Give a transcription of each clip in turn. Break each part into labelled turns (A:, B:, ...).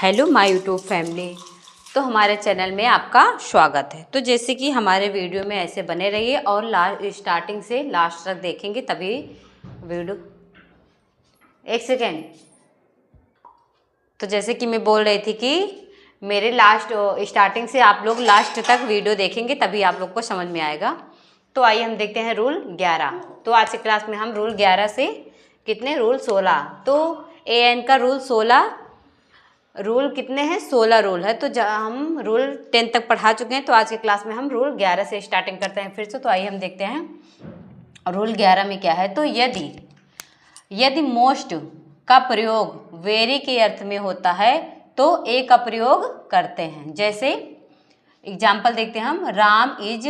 A: Hello my YouTube family. तो हमारे channel में आपका स्वागत है। तो जैसे कि हमारे वीडियो में ऐसे बने रहिए और स्टार्टिंग से लास्ट तक देखेंगे तभी वीडियो। एक सेकेंड। तो जैसे कि मैं बोल रही थी कि मेरे स्टार्टिंग से आप लोग लास्ट तक वीडियो देखेंगे तभी आप लोग को समझ में आएगा। तो आइए हम देखते हैं रूल 11। तो आज की क्लास में हम रूल 11 से कितने रूल 16। तो AN का रूल 16 रूल कितने हैं 16 रूल है। तो हम रूल 10 तक पढ़ा चुके हैं। तो आज की क्लास में हम रूल 11 से स्टार्टिंग करते हैं फिर से। तो आइए हम देखते हैं रूल 11 में क्या है। तो यदि मोस्ट का प्रयोग वेरी के अर्थ में होता है तो ए का प्रयोग करते हैं। जैसे एग्जाम्पल देखते हैं हम, Ram is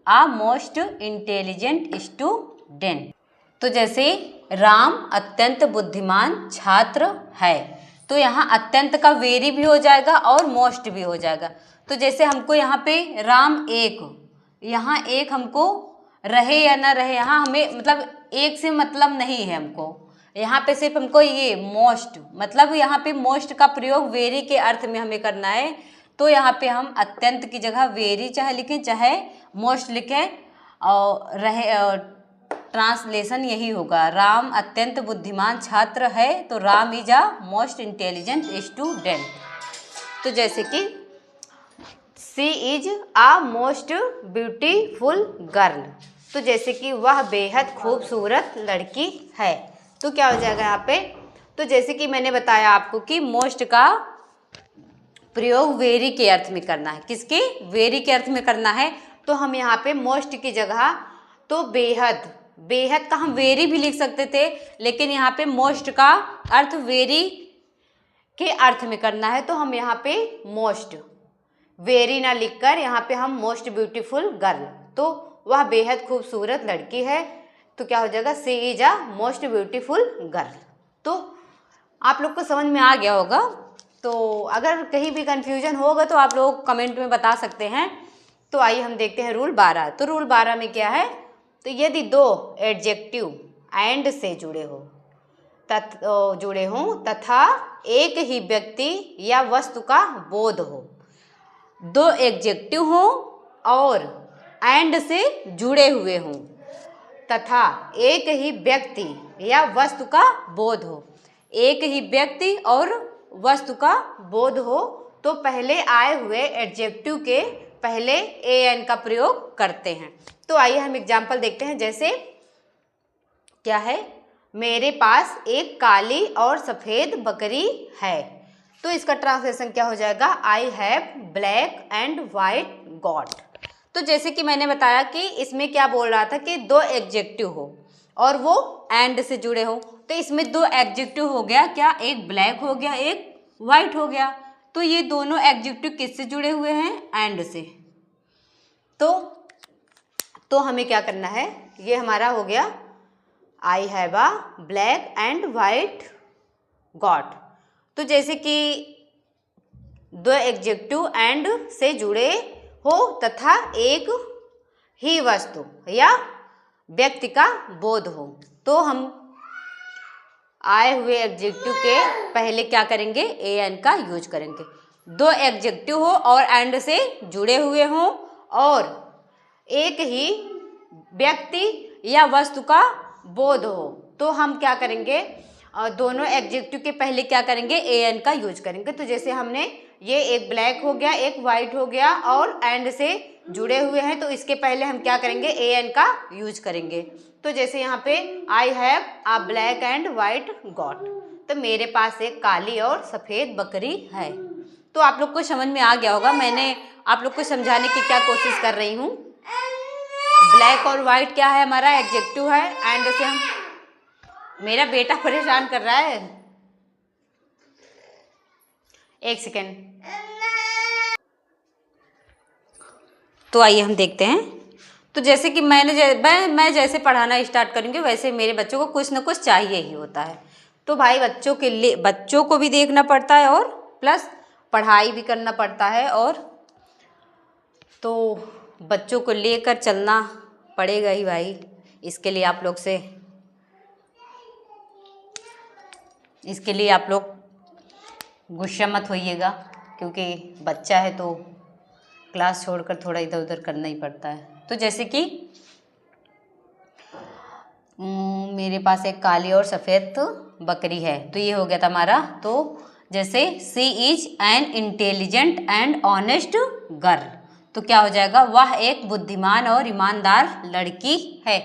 A: a most intelligent student. तो जैसे राम अत्यंत बुद्धिमान छात्र है, तो यहाँ अत्यंत का वेरी भी हो जाएगा और मोस्ट भी हो जाएगा। तो जैसे हमको यहाँ पे राम एक, यहाँ एक हमको रहे या ना रहे, यहाँ हमें मतलब एक से मतलब नहीं है हमको, यहाँ पे सिर्फ हमको ये मोस्ट, मतलब यहाँ पे मोस्ट का प्रयोग वेरी के अर्थ में हमें करना है। तो यहाँ पे हम अत्यंत की जगह वेरी चाहे लिखें चाहे मोस्ट लिखें और ट्रांसलेशन यही होगा, राम अत्यंत बुद्धिमान छात्र है तो Ram is a most intelligent student. तो जैसे कि she is a most beautiful girl, तो जैसे कि वह बेहद खूबसूरत लड़की है। तो क्या हो जाएगा यहाँ पे। तो जैसे कि मैंने बताया आपको कि मोस्ट का प्रयोग वेरी के अर्थ में करना है। किसके? वेरी के अर्थ में करना है। तो हम यहाँ पे मोस्ट की जगह तो बेहद का हम वेरी भी लिख सकते थे, लेकिन यहाँ पे मोस्ट का अर्थ वेरी के अर्थ में करना है। तो हम यहाँ पे मोस्ट वेरी ना लिखकर यहाँ पे हम मोस्ट ब्यूटीफुल गर्ल, तो वह बेहद खूबसूरत लड़की है। तो क्या हो जाएगा, she is a most beautiful girl. तो आप लोग को समझ में आ गया होगा। तो अगर कहीं भी कंफ्यूजन होगा तो आप लोग कमेंट में बता सकते हैं। तो आइए हम देखते हैं रूल 12। तो रूल 12 में क्या है। तो यदि दो एडजेक्टिव एंड से जुड़े हों तथा एक ही व्यक्ति या वस्तु का बोध हो, दो एडजेक्टिव हों और एंड से जुड़े हुए हों तथा एक ही व्यक्ति या वस्तु का बोध हो, एक ही व्यक्ति और वस्तु का बोध हो, तो पहले आए हुए एडजेक्टिव के पहले AN का प्रयोग करते हैं। तो आइए हम एग्जाम्पल देखते हैं। जैसे क्या है, मेरे पास एक काली और सफ़ेद बकरी है। तो इसका ट्रांसलेशन क्या हो जाएगा, I have black and white goat. तो जैसे कि मैंने बताया कि इसमें क्या बोल रहा था कि दो एडजेक्टिव हो और वो एंड से जुड़े हो। तो इसमें दो एडजेक्टिव हो गया क्या, एक ब्लैक हो गया एक वाइट हो गया। तो ये दोनों एडजेक्टिव किससे जुड़े हुए हैं, एंड से। तो हमें क्या करना है, ये हमारा हो गया I have a black and white goat. तो जैसे कि दो एडजेक्टिव एंड से जुड़े हो तथा एक ही वस्तु या व्यक्ति का बोध हो, तो हम आए हुए एडजेक्टिव के पहले क्या करेंगे, AN का यूज करेंगे। दो एडजेक्टिव हो और एंड से जुड़े हुए हों और एक ही व्यक्ति या वस्तु का बोध हो, तो हम क्या करेंगे, दोनों एडजेक्टिव के पहले क्या करेंगे, AN का यूज करेंगे। तो जैसे हमने ये एक ब्लैक हो गया एक वाइट हो गया और एंड से जुड़े हुए हैं, तो इसके पहले हम क्या करेंगे, AN का यूज करेंगे। तो जैसे यहाँ पे I have a black and white goat, तो मेरे पास एक काली और सफ़ेद बकरी है। तो आप लोग को समझ में आ गया होगा, मैंने आप लोग को समझाने की क्या कोशिश कर रही हूँ। ब्लैक और वाइट क्या है, हमारा एडजेक्टिव है, एंड से हम, मेरा बेटा परेशान कर रहा है, एक सेकेंड। तो आइए हम देखते हैं। तो जैसे कि मैं जैसे पढ़ाना स्टार्ट करूँगी वैसे मेरे बच्चों को कुछ ना कुछ चाहिए ही होता है। तो भाई बच्चों को भी देखना पड़ता है और प्लस पढ़ाई भी करना पड़ता है, और तो बच्चों को लेकर चलना पड़ेगा ही भाई। इसके लिए आप लोग गुस्सा मत होइएगा, क्योंकि बच्चा है तो क्लास छोड़कर थोड़ा इधर उधर करना ही पड़ता है। तो जैसे कि मेरे पास एक काली और सफ़ेद बकरी है, तो ये हो गया था हमारा। तो जैसे she is an intelligent and honest girl, तो क्या हो जाएगा, वह एक बुद्धिमान और ईमानदार लड़की है।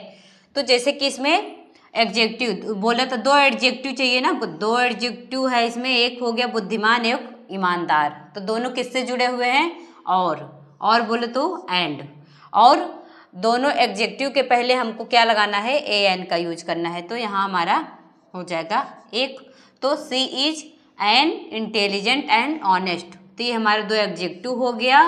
A: तो जैसे कि इसमें एडजेक्टिव बोले तो दो एडजेक्टिव चाहिए ना, दो एडजेक्टिव है इसमें, एक हो गया बुद्धिमान, एक ईमानदार। तो दोनों किससे जुड़े हुए हैं, और बोले तो एंड। और दोनों एडजेक्टिव के पहले हमको क्या लगाना है, ए एन का यूज करना है। तो यहाँ हमारा हो जाएगा एक, तो she is an intelligent and honest, तो ये हमारे दो एडजेक्टिव हो गया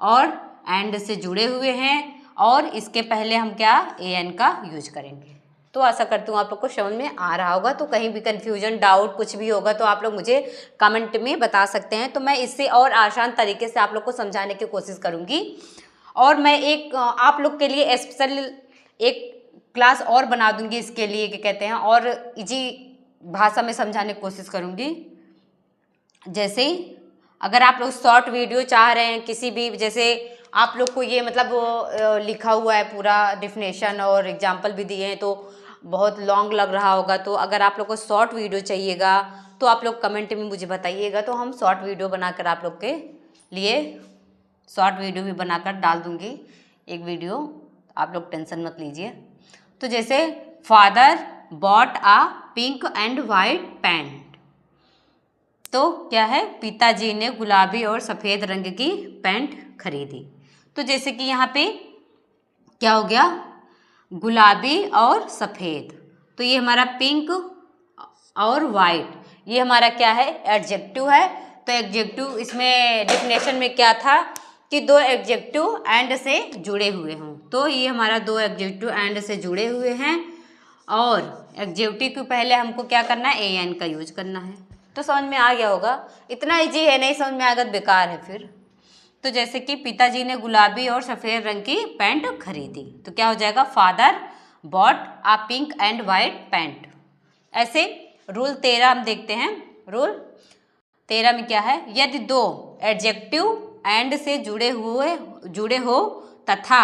A: और एंड से जुड़े हुए हैं, और इसके पहले हम क्या, ए एन का यूज करेंगे। तो आशा करती हूँ आप लोग को समझ में आ रहा होगा। तो कहीं भी कन्फ्यूजन, डाउट कुछ भी होगा तो आप लोग मुझे कमेंट में बता सकते हैं, तो मैं इससे और आसान तरीके से आप लोग को समझाने की कोशिश करूँगी। और मैं एक आप लोग के लिए स्पेशल एक क्लास और बना दूँगी इसके लिए, क्या कहते हैं, और इजी भाषा में समझाने की कोशिश करूँगी। जैसे अगर आप लोग शॉर्ट वीडियो चाह रहे हैं किसी भी, जैसे आप लोग को ये मतलब लिखा हुआ है पूरा डिफिनेशन और एग्जाम्पल भी दिए हैं, तो बहुत लॉन्ग लग रहा होगा, तो अगर आप लोग को शॉर्ट वीडियो चाहिएगा तो आप लोग कमेंट में मुझे बताइएगा, तो हम शॉर्ट वीडियो बनाकर आप लोग के लिए शॉर्ट वीडियो भी बनाकर डाल दूँगी एक वीडियो, आप लोग टेंशन मत लीजिए। तो जैसे father bought a pink and white pant, तो क्या है, पिताजी ने गुलाबी और सफ़ेद रंग की पैंट खरीदी। तो जैसे कि यहाँ पे क्या हो गया, गुलाबी और सफ़ेद, तो ये हमारा पिंक और वाइट, ये हमारा क्या है, एडजेक्टिव है। तो एडजेक्टिव इसमें डिफिनेशन में क्या था कि दो एडजेक्टिव एंड से जुड़े हुए हों, तो ये हमारा दो एडजेक्टिव एंड से जुड़े हुए हैं, और एडजेक्टिव के पहले हमको क्या करना है, ए एन का यूज करना है। तो समझ में आ गया होगा, इतना इजी है, नहीं समझ में आएगा तो बेकार है फिर। तो जैसे कि पिताजी ने गुलाबी और सफ़ेद रंग की पैंट खरीदी, तो क्या हो जाएगा, father bought a pink and white pant. ऐसे रूल 13 हम देखते हैं। रूल 13 में क्या है, यदि दो एडजेक्टिव एंड से जुड़े हो तथा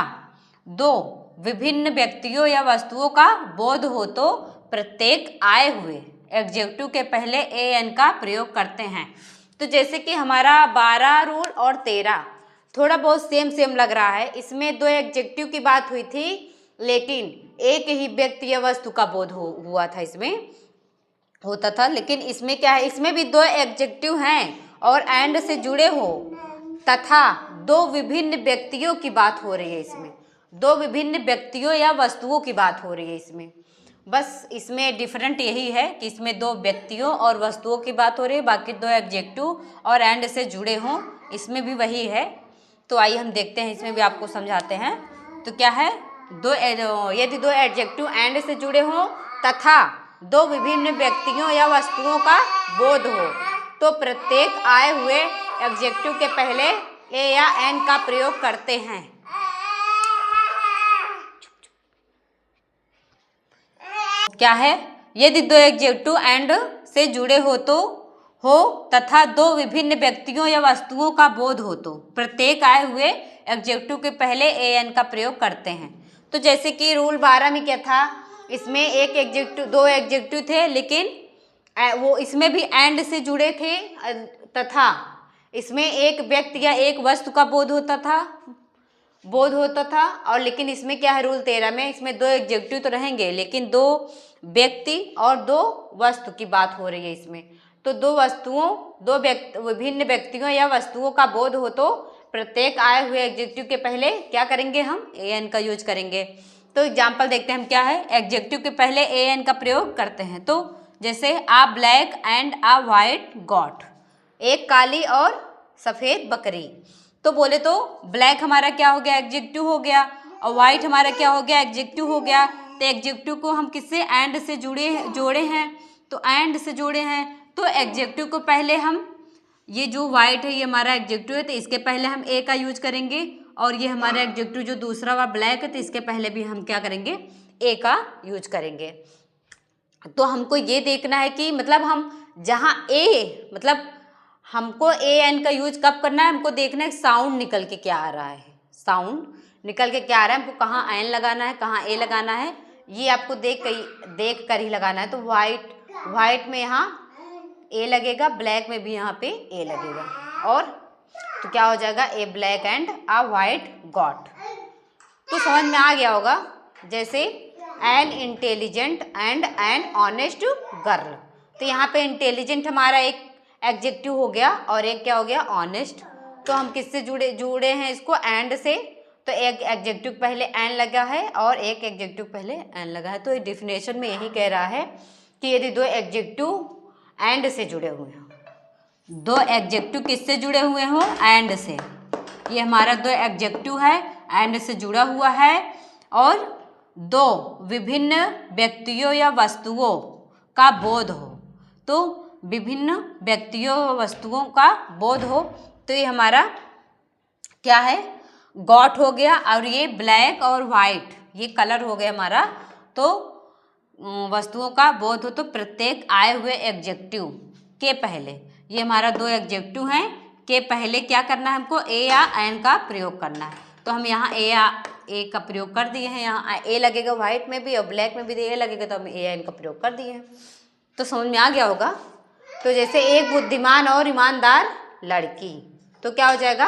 A: दो विभिन्न व्यक्तियों या वस्तुओं का बोध हो, तो प्रत्येक आए हुए एडजेक्टिव के पहले ए एन का प्रयोग करते हैं। तो जैसे कि हमारा 12 रूल और 13 थोड़ा बहुत सेम लग रहा है, इसमें दो एडजेक्टिव की बात हुई थी, लेकिन एक ही व्यक्ति या वस्तु का बोध हुआ था, इसमें होता था। लेकिन इसमें क्या है, इसमें भी दो एडजेक्टिव हैं और एंड से जुड़े हो तथा दो विभिन्न व्यक्तियों की बात हो रही है, इसमें दो विभिन्न व्यक्तियों या वस्तुओं की बात हो रही है इसमें। बस इसमें डिफरेंट यही है कि इसमें दो व्यक्तियों और वस्तुओं की बात हो रही है, बाकी दो एडजेक्टिव और एंड से जुड़े हों, इसमें भी वही है। तो आइए हम देखते हैं, इसमें भी आपको समझाते हैं। तो क्या है, यदि दो एडजेक्टिव एंड से जुड़े हों तथा दो विभिन्न व्यक्तियों या वस्तुओं का बोध हो, तो प्रत्येक आए हुए एडजेक्टिव के पहले ए या एन का प्रयोग करते हैं। क्या है, यदि दो एडजेक्टिव एंड से जुड़े हो तथा दो विभिन्न व्यक्तियों या वस्तुओं का बोध हो, तो प्रत्येक आए हुए एडजेक्टिव के पहले ए एन का प्रयोग करते हैं। तो जैसे कि रूल 12 में क्या था, इसमें एक एडजेक्टिव, दो एडजेक्टिव थे, लेकिन वो इसमें भी एंड से जुड़े थे, तथा इसमें एक व्यक्ति या एक वस्तु का बोध होता था। और लेकिन इसमें क्या है, रूल 13 में इसमें दो एडजेक्टिव तो रहेंगे, लेकिन दो व्यक्ति और दो वस्तु की बात हो रही है इसमें। तो दो विभिन्न व्यक्तियों या वस्तुओं का बोध हो, तो प्रत्येक आए हुए एडजेक्टिव के पहले क्या करेंगे, हम ए एन का यूज करेंगे। तो एग्जाम्पल देखते हैं हम, क्या है, एडजेक्टिव के पहले ए एन का प्रयोग करते हैं। तो जैसे a black and a white goat, एक काली और सफ़ेद बकरी। तो बोले तो ब्लैक हमारा क्या हो गया, एडजेक्टिव हो गया, और वाइट हमारा क्या हो गया, एडजेक्टिव हो गया। तो एडजेक्टिव को हम किससे, एंड से जोड़े हैं, तो एंड से जोड़े हैं, तो एडजेक्टिव को पहले हम, ये जो वाइट है ये हमारा एडजेक्टिव है, तो इसके पहले हम ए का यूज करेंगे, और ये हमारा एडजेक्टिव जो दूसरा वाला ब्लैक है, तो इसके पहले भी हम क्या करेंगे, ए का यूज करेंगे। तो हमको ये देखना है कि मतलब हम जहाँ ए मतलब हमको ए एन का यूज कब करना है, हमको देखना है साउंड निकल के क्या आ रहा है, साउंड निकल के क्या आ रहा है, हमको कहाँ एन लगाना है कहाँ ए लगाना है, ये आपको देख कर ही लगाना है। तो वाइट में यहाँ ए लगेगा, ब्लैक में भी यहाँ पे ए लगेगा, और तो क्या हो जाएगा a black and a white goat. तो समझ में आ गया होगा। जैसे an intelligent and an honest girl, तो यहाँ पे इंटेलिजेंट हमारा एक एडजेक्टिव हो गया और एक क्या हो गया ऑनेस्ट। तो हम किससे जुड़े हैं इसको एंड से, तो एक एडजेक्टिव पहले एन लगा है और एक एडजेक्टिव पहले एन लगा है। तो ये डिफिनेशन में यही कह रहा है कि यदि दो एडजेक्टिव एंड से जुड़े हुए हों, दो एडजेक्टिव किससे जुड़े हुए हों एंड से, ये हमारा दो एडजेक्टिव है एंड से जुड़ा हुआ है, और दो विभिन्न व्यक्तियों या वस्तुओं का बोध हो, तो विभिन्न व्यक्तियों व वस्तुओं का बोध हो, तो ये हमारा क्या है गॉट हो गया। और ये ब्लैक और वाइट ये कलर हो गया हमारा। तो वस्तुओं का बोध हो, तो प्रत्येक आए हुए एडजेक्टिव के पहले, ये हमारा दो एडजेक्टिव हैं के पहले क्या करना है हमको ए या एन का प्रयोग करना है। तो हम यहाँ ए का प्रयोग कर दिए हैं, यहाँ ए लगेगा वाइट में भी और ब्लैक में भी ए लगेगा, तो हम ए एन का प्रयोग कर दिए हैं। तो समझ में आ गया होगा। तो जैसे एक बुद्धिमान और ईमानदार लड़की, तो क्या हो जाएगा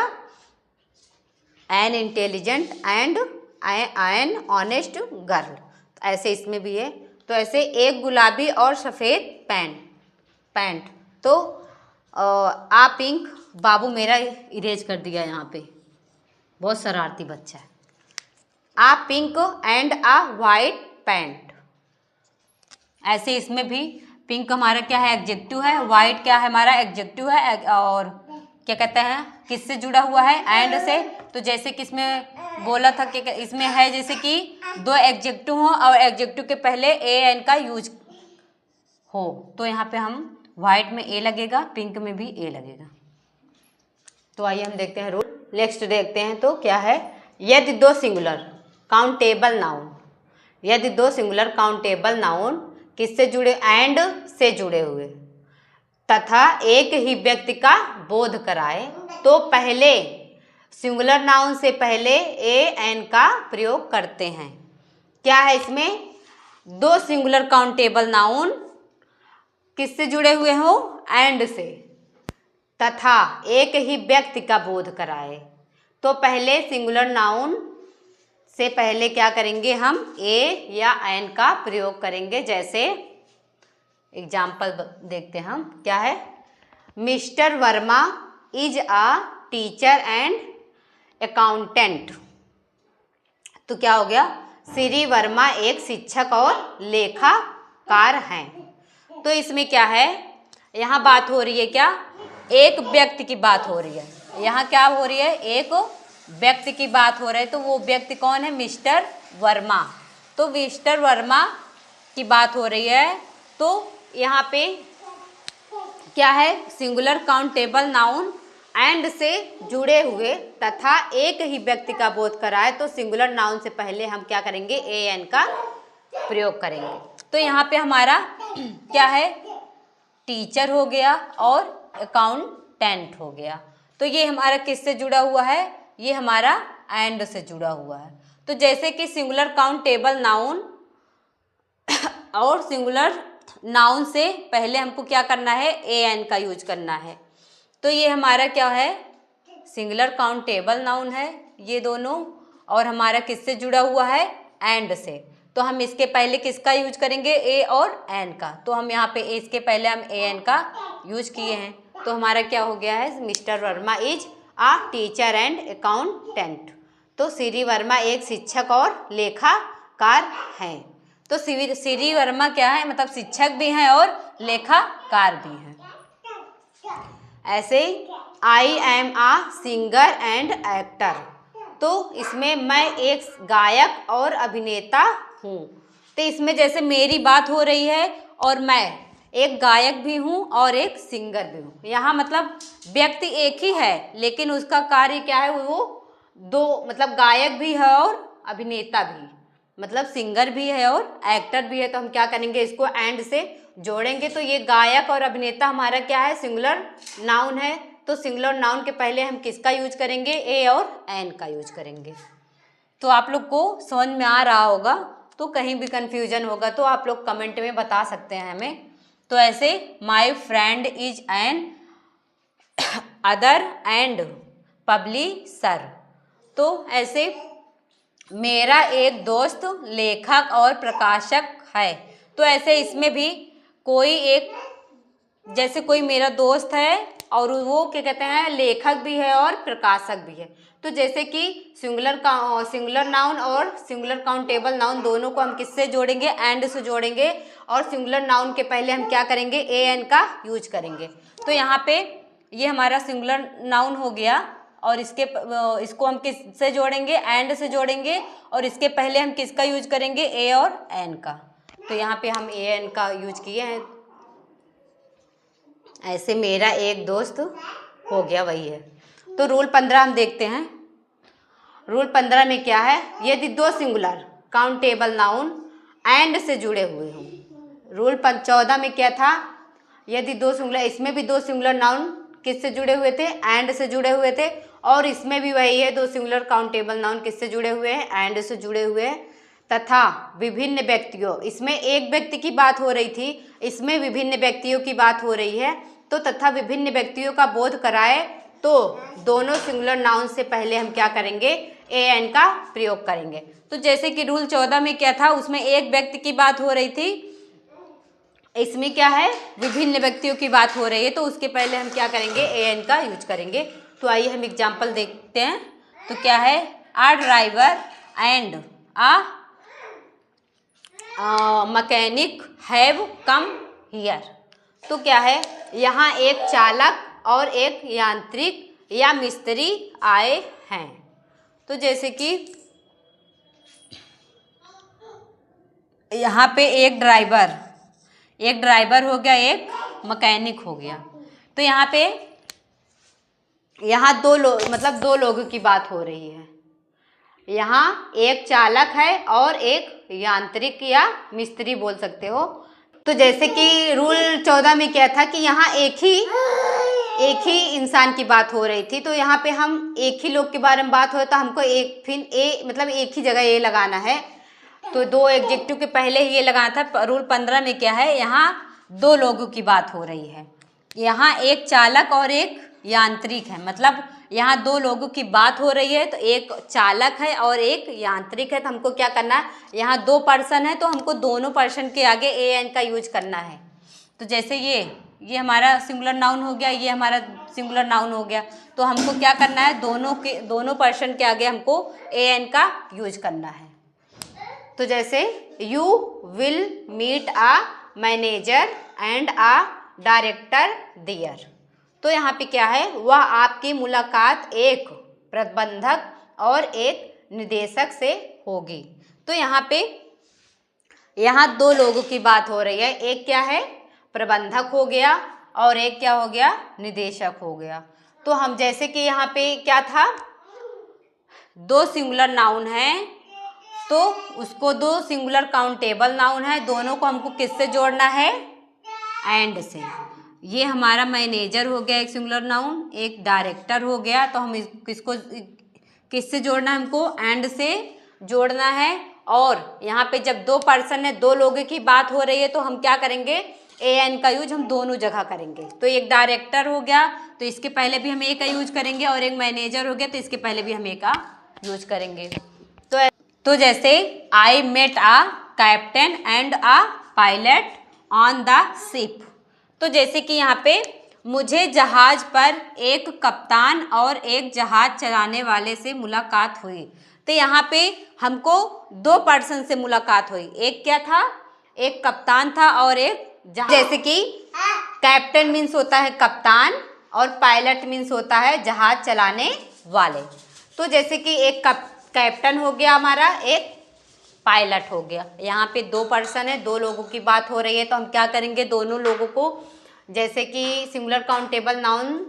A: N intelligent and an honest girl, ऐसे इसमें भी है। तो ऐसे एक गुलाबी और सफ़ेद पैंट, तो आ पिंक, बाबू मेरा इरेज कर दिया यहाँ पे, बहुत शरारती बच्चा है। A pink and a white pant, ऐसे इसमें भी पिंक हमारा क्या है एडजेक्टिव है, वाइट क्या है हमारा एडजेक्टिव है, और क्या कहते हैं किससे जुड़ा हुआ है एंड से। तो जैसे कि इसमें बोला था कि इसमें है जैसे कि दो एडजेक्टिव हो और एडजेक्टिव के पहले ए एन का यूज हो, तो यहाँ पे हम वाइट में ए लगेगा, पिंक में भी ए लगेगा। तो आइए हम देखते हैं रूल। नेक्स्ट देखते हैं तो क्या है, यदि दो सिंगुलर काउंटेबल नाउन, यदि दो सिंगुलर काउंटेबल नाउन किससे जुड़े एंड से जुड़े हुए तथा एक ही व्यक्ति का बोध कराए, तो पहले सिंगुलर नाउन से पहले ए एन का प्रयोग करते हैं। क्या है इसमें, दो सिंगुलर काउंटेबल नाउन किससे जुड़े हुए हो एंड से, तथा एक ही व्यक्ति का बोध कराए, तो पहले सिंगुलर नाउन से पहले क्या करेंगे हम ए या एन का प्रयोग करेंगे। जैसे एग्जाम्पल देखते हैं हम, क्या है, mister Verma is a teacher and accountant, तो क्या हो गया श्री वर्मा एक शिक्षक और लेखाकार हैं। तो इसमें क्या है, यहाँ बात हो रही है क्या, एक व्यक्ति की बात हो रही है, यहाँ क्या हो रही है एक व्यक्ति की बात हो रही है। तो वो व्यक्ति कौन है, मिस्टर वर्मा, तो मिस्टर वर्मा की बात हो रही है। तो यहाँ पे क्या है, सिंगुलर काउंटेबल नाउन एंड से जुड़े हुए तथा एक ही व्यक्ति का बोध कराए, तो सिंगुलर नाउन से पहले हम क्या करेंगे ए एन का प्रयोग करेंगे। तो यहाँ पे हमारा क्या है, टीचर हो गया और अकाउंटेंट हो गया। तो ये हमारा किससे जुड़ा हुआ है, ये हमारा एंड से जुड़ा हुआ है। तो जैसे कि सिंगुलर काउंटेबल नाउन और सिंगुलर नाउन से पहले हमको क्या करना है ए एन का यूज करना है। तो ये हमारा क्या है, सिंगुलर काउंटेबल नाउन है ये दोनों, और हमारा किससे जुड़ा हुआ है एंड से। तो हम इसके पहले किसका यूज करेंगे ए और एन का, तो हम यहाँ पे इसके पहले हम ए एन का यूज किए हैं। तो हमारा क्या हो गया है, mister Verma is a teacher and accountant, तो श्री वर्मा एक शिक्षक और लेखाकार हैं। तो श्री वर्मा क्या है, मतलब शिक्षक भी हैं और लेखाकार भी हैं। ऐसे I am a singer and actor, तो इसमें मैं एक गायक और अभिनेता हूँ। तो इसमें जैसे मेरी बात हो रही है और मैं एक गायक भी हूँ और एक सिंगर भी हूँ। यहाँ मतलब व्यक्ति एक ही है लेकिन उसका कार्य क्या है, वो दो, मतलब गायक भी है और अभिनेता भी, मतलब सिंगर भी है और एक्टर भी है। तो हम क्या करेंगे, इसको एंड से जोड़ेंगे तो ये गायक और अभिनेता हमारा क्या है, सिंगुलर नाउन है। तो सिंगुलर नाउन के पहले हम किसका यूज करेंगे, ए और एन का यूज करेंगे। तो आप लोग को समझ में आ रहा होगा, तो कहीं भी कंफ्यूजन होगा तो आप लोग कमेंट में बता सकते हैं हमें। तो ऐसे my friend is an other and publisher, तो ऐसे मेरा एक दोस्त लेखक और प्रकाशक है। तो ऐसे इसमें भी कोई एक, जैसे कोई मेरा दोस्त है और वो क्या कहते हैं, लेखक भी है और प्रकाशक भी है। तो जैसे कि सिंगुलर नाउन और सिंगुलर काउंटेबल नाउन दोनों को हम किससे जोड़ेंगे, एंड से जोड़ेंगे। और सिंगुलर नाउन के पहले हम क्या करेंगे, ए एन का यूज करेंगे। तो यहाँ पे ये हमारा सिंगुलर नाउन हो गया और इसको हम किससे जोड़ेंगे, एंड से जोड़ेंगे। और इसके पहले हम किसका यूज करेंगे, ए और एन का। तो यहाँ पे हम ए एन का यूज किए हैं। ऐसे मेरा एक दोस्त हो गया, वही है। तो रूल 15 हम देखते हैं। रूल 15 में क्या है, यदि दो सिंगुलर काउंटेबल नाउन एंड से जुड़े हुए हों। रूल 14 में क्या था, यदि दो सिंगुलर, इसमें भी दो सिंगुलर नाउन किससे जुड़े हुए थे, एंड से जुड़े हुए थे। और इसमें भी वही है, दो सिंगुलर काउंटेबल नाउन किससे जुड़े हुए हैं, एंड से जुड़े हुए हैं। तथा विभिन्न व्यक्तियों, इसमें एक व्यक्ति की बात हो रही थी, इसमें विभिन्न व्यक्तियों की बात हो रही है। तो तथा विभिन्न व्यक्तियों का बोध कराए, तो दोनों सिंगुलर नाउन से पहले हम क्या करेंगे, ए एन का प्रयोग करेंगे। तो जैसे कि रूल 14 में क्या था, उसमें एक व्यक्ति की बात हो रही थी, इसमें क्या है, विभिन्न व्यक्तियों की बात हो रही है। तो उसके पहले हम क्या करेंगे, ए एन का यूज करेंगे। तो आइए हम एग्जाम्पल देखते हैं। तो क्या है, a driver and a mechanic have come here. तो क्या है, यहाँ एक चालक और एक यांत्रिक या मिस्त्री आए हैं। तो जैसे कि यहाँ पे एक ड्राइवर हो गया, एक मैकेनिक हो गया। तो यहाँ दो लोगों की बात हो रही है। यहाँ एक चालक है और एक यांत्रिक या मिस्त्री बोल सकते हो। तो जैसे कि रूल 14 में क्या था कि यहाँ एक ही इंसान की बात हो रही थी। तो यहाँ पे हम एक ही लोग के बारे में बात हो, तो हमको एक ही जगह ए लगाना है। तो दो एडजेक्टिव के पहले ही ये लगाना था। रूल 15 में क्या है, यहाँ दो लोगों की बात हो रही है। यहाँ एक चालक और एक यांत्रिक है, मतलब यहाँ दो लोगों की बात हो रही है। तो एक चालक है और एक यांत्रिक है। तो हमको क्या करना है, यहाँ दो पर्सन है, तो हमको दोनों पर्सन के आगे ए एन का यूज करना है। तो जैसे ये हमारा सिंगुलर नाउन हो गया, ये हमारा सिंगुलर नाउन हो गया। तो हमको क्या करना है, दोनों पर्सन के आगे हमको ए एन का यूज करना है। तो जैसे you will meet a manager and a director there. तो यहाँ पे क्या है, वह आपकी मुलाकात एक प्रबंधक और एक निदेशक से होगी। तो यहाँ दो लोगों की बात हो रही है। एक क्या है, प्रबंधक हो गया और एक क्या हो गया, निदेशक हो गया। तो हम जैसे कि यहाँ पे क्या था, दो सिंगुलर नाउन हैं, तो उसको दो सिंगुलर काउंटेबल नाउन है, दोनों को हमको किससे जोड़ना है, एंड से। ये हमारा मैनेजर हो गया एक सिंगुलर नाउन, एक डायरेक्टर हो गया। तो हम किसको किससे जोड़ना है, हमको एंड से जोड़ना है। और यहाँ पे जब दो पर्सन है, दो लोगों की बात हो रही है, तो हम क्या करेंगे, ए एन का यूज हम दोनों जगह करेंगे। तो एक डायरेक्टर हो गया, तो इसके पहले भी हम ए का यूज करेंगे, और एक मैनेजर हो गया, तो इसके पहले भी हम ए का यूज करेंगे। तो जैसे I met a captain and a pilot on the ship. तो जैसे कि यहाँ पे मुझे जहाज पर एक कप्तान और एक जहाज चलाने वाले से मुलाकात हुई। तो यहाँ पे हमको दो पर्सन से मुलाकात हुई। एक क्या था, एक कप्तान था और एक जहाज। जैसे कि कैप्टन मीन्स होता है कप्तान और पायलट मीन्स होता है जहाज चलाने वाले। तो जैसे कि एक कैप्टन हो गया हमारा, एक पायलट हो गया। यहाँ पे दो पर्सन है, दो लोगों की बात हो रही है। तो हम क्या करेंगे, दोनों लोगों को जैसे कि सिंगुलर काउंटेबल नाउन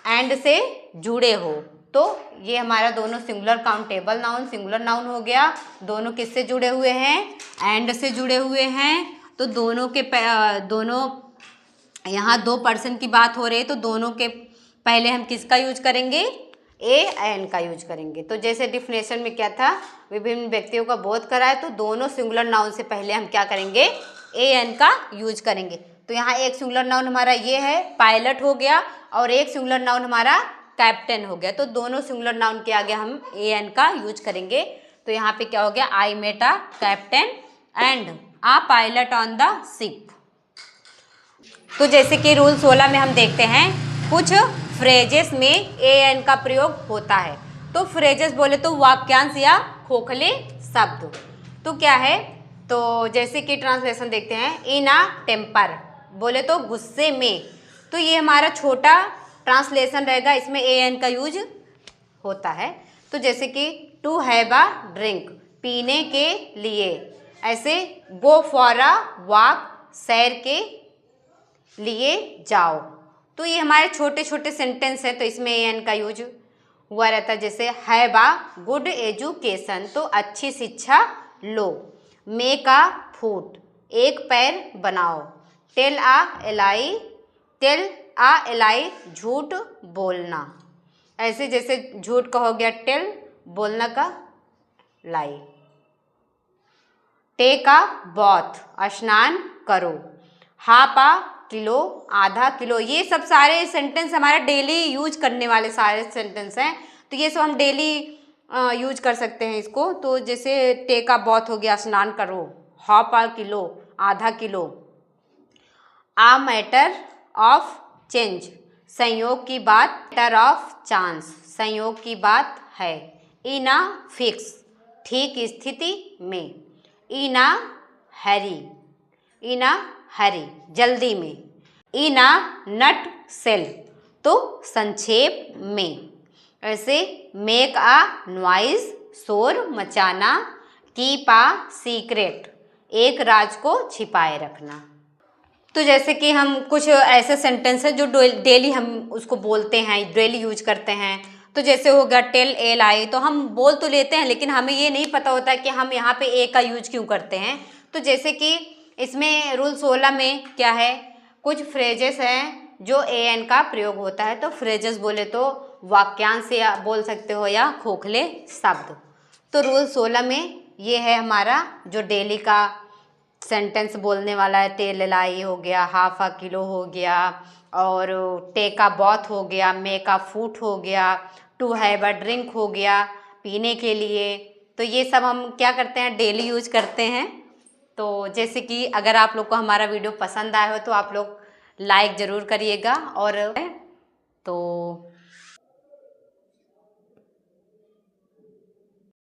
A: एंड से जुड़े हो, तो ये हमारा दोनों singular countable noun singular noun हो गया। दोनों किससे जुड़े हुए हैं, एंड से जुड़े हुए हैं। तो दोनों के दोनों यहाँ 2 पर्सन की बात हो रही है, तो दोनों के पहले हम किसका यूज करेंगे, ए एन का यूज करेंगे। तो जैसे डिफिनेशन में क्या था, विभिन्न व्यक्तियों का बोध कराए, तो दोनों सिंगुलर नाउन से पहले हम क्या करेंगे, ए एन का यूज करेंगे। तो यहाँ एक सिंगुलर नाउन हमारा ये है पायलट हो गया, और एक सिंगुलर नाउन हमारा कैप्टन हो गया। तो दोनों सिंगुलर नाउन के आगे हम ए एन का यूज करेंगे। तो यहाँ पे क्या हो गया, I met a captain and a pilot on the ship. तो जैसे कि रूल 16 में हम देखते हैं कुछ फ्रेजेस में ए एन का प्रयोग होता है। तो फ्रेजेस बोले तो वाक्यांश या खोखले शब्द। तो क्या है, तो जैसे कि ट्रांसलेशन देखते हैं, इन अ टेम्पर बोले तो गुस्से में। तो ये हमारा छोटा ट्रांसलेशन रहेगा, इसमें ए एन का यूज होता है। तो जैसे कि टू हैव अ ड्रिंक पीने के लिए, ऐसे गो फॉर अ वॉक सैर के लिए जाओ। तो ये हमारे छोटे छोटे सेंटेंस है, तो इसमें ए एन का यूज हुआ रहता है। जैसे हैव अ गुड एजुकेशन, तो अच्छी शिक्षा लो। मेक अ फूट, एक पैर बनाओ। टेल अ एलाई, झूठ बोलना। ऐसे जैसे झूठ का हो गया टेल, बोलना का लाई। टेक अ बॉथ, स्नान करो। हाफ अ किलो, आधा किलो। ये सब सारे सेंटेंस हमारे डेली यूज करने वाले सारे सेंटेंस हैं। तो ये सब हम डेली यूज कर सकते हैं इसको। तो जैसे टेक अ बॉथ हो गया, स्नान करो। हाफ अ किलो, आधा kilo. A matter of chance, संयोग की बात। मैटर ऑफ चांस, संयोग की बात है। इन अ फिक्स, ठीक स्थिति में। इन अ हरी, इन अ हरी, जल्दी में। इन अ नट सेल, तो संक्षेप में। ऐसे मेक अ नॉइज, शोर मचाना। कीप अ सीक्रेट, एक राज को छिपाए रखना। तो जैसे कि हम कुछ ऐसे सेंटेंस हैं जो डेली हम उसको बोलते हैं, डेली यूज करते हैं। तो जैसे हो गया टेल एल आई, तो हम बोल तो लेते हैं लेकिन हमें ये नहीं पता होता कि हम यहाँ पे ए का यूज क्यों करते हैं। तो जैसे कि इसमें रूल 16 में क्या है, कुछ फ्रेजेस हैं जो ए एन का प्रयोग होता है। तो फ्रेजेस बोले तो वाक्यांश या बोल सकते हो या खोखले शब्द। तो रूल 16 में ये है हमारा जो डेली का सेंटेंस बोलने वाला है। टेल लाई हो गया, हाफ अ किलो हो गया, और टेक अ बॉथ हो गया, मेक अ फूट हो गया, टू हैव अ ड्रिंक हो गया, पीने के लिए। तो ये सब हम क्या करते हैं, डेली यूज करते हैं। तो जैसे कि अगर आप लोग को हमारा वीडियो पसंद आया हो तो आप लोग लाइक ज़रूर करिएगा और